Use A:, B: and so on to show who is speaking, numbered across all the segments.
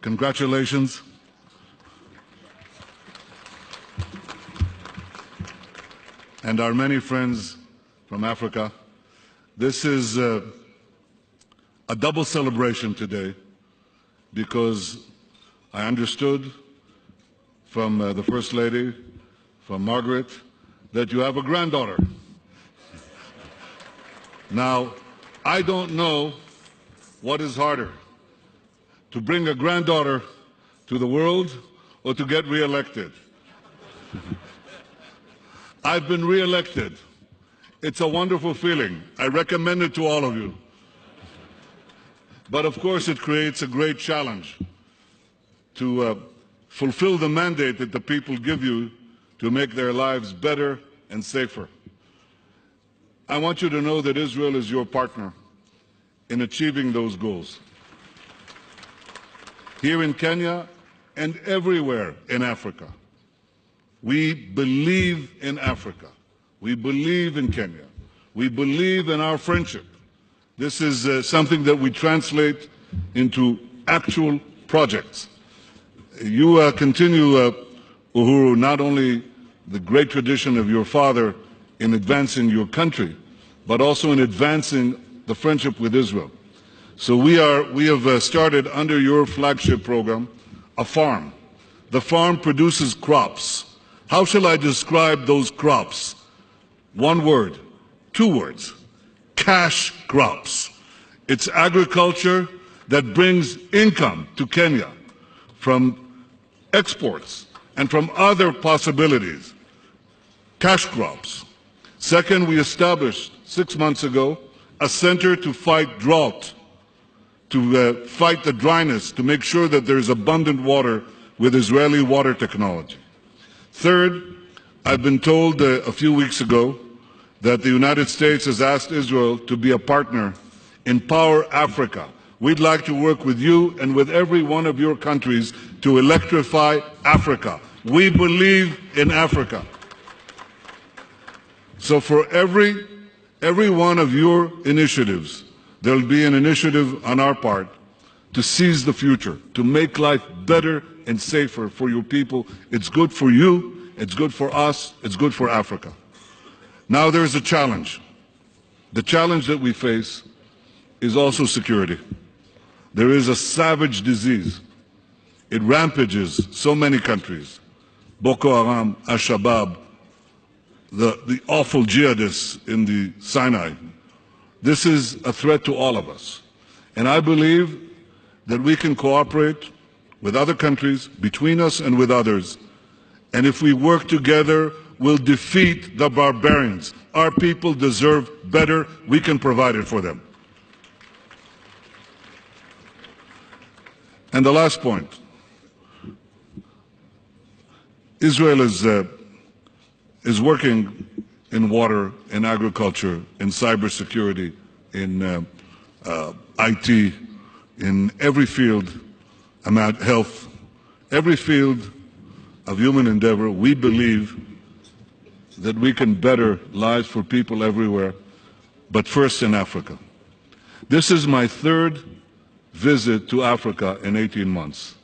A: congratulations. And our many friends from Africa. This is a double celebration today because I understood from the First Lady, from Margaret, that you have a granddaughter. Now, I don't know what is harder, to bring a granddaughter to the world or to get reelected. I've been reelected. It's a wonderful feeling. I recommend it to all of you. But of course, it creates a great challenge to fulfill the mandate that the people give you to make their lives better and safer. I want you to know that Israel is your partner in achieving those goals. Here in Kenya and everywhere in Africa, we believe in Africa. We believe in Kenya. We believe in our friendship. This is something that we translate into actual projects. You continue, Uhuru, not only the great tradition of your father in advancing your country, but also in advancing the friendship with Israel. So we have started under your flagship program a farm. The farm produces crops. How shall I describe those crops? One word, two words, cash crops. It's agriculture that brings income to Kenya from exports and from other possibilities. Cash crops. Second, we established 6 months ago a center to fight drought, to fight the dryness, to make sure that there's abundant water with Israeli water technology. Third, I've been told a few weeks ago that the United States has asked Israel to be a partner in Power Africa. We'd like to work with you and with every one of your countries to electrify Africa. We believe in Africa. So for every one of your initiatives, there'll be an initiative on our part to seize the future, to make life better and safer for your people. It's good for you, it's good for us, it's good for Africa. Now there's a challenge. The challenge that we face is also security. There is a savage disease. It rampages so many countries. Boko Haram, Al-Shabaab, the awful jihadists in the Sinai. This is a threat to all of us. And I believe that we can cooperate with other countries, between us and with others. And if we work together, we'll defeat the barbarians. Our people deserve better. We can provide it for them. And the last point. Israel is working in water, in agriculture, in cybersecurity, in IT, in every field, health, every field of human endeavor. We believe that we can better lives for people everywhere, but first in Africa. This is my third visit to Africa in 18 months.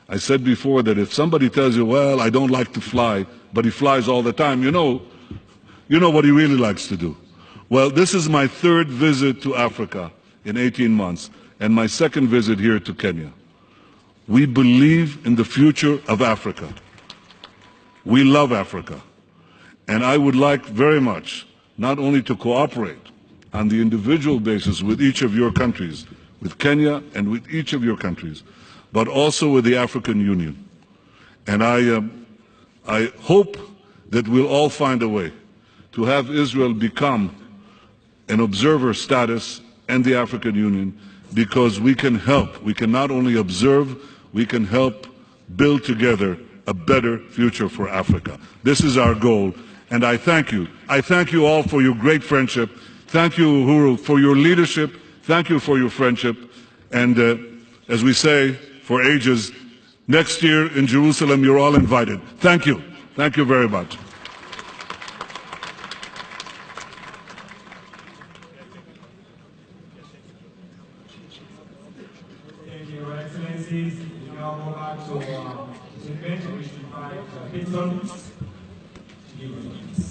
A: I said before that if somebody tells you, well, I don't like to fly, but he flies all the time, you know what he really likes to do. Well, this is my third visit to Africa in 18 months, and my second visit here to Kenya. We believe in the future of Africa. We love Africa. And I would like very much not only to cooperate on the individual basis with each of your countries, with Kenya and with each of your countries, but also with the African Union. And I hope that we'll all find a way to have Israel become an observer status and the African Union, because we can help. We can not only observe, we can help build together a better future for Africa. This is our goal, and I thank you. I thank you all for your great friendship. Thank you, Uhuru, for your leadership. Thank you for your friendship. And as we say for ages, next year in Jerusalem, you're all invited. Thank you. Thank you very much.
B: Thank you, Your Excellency. excellencies, we now go back to the event in which we invite Hilton to give us.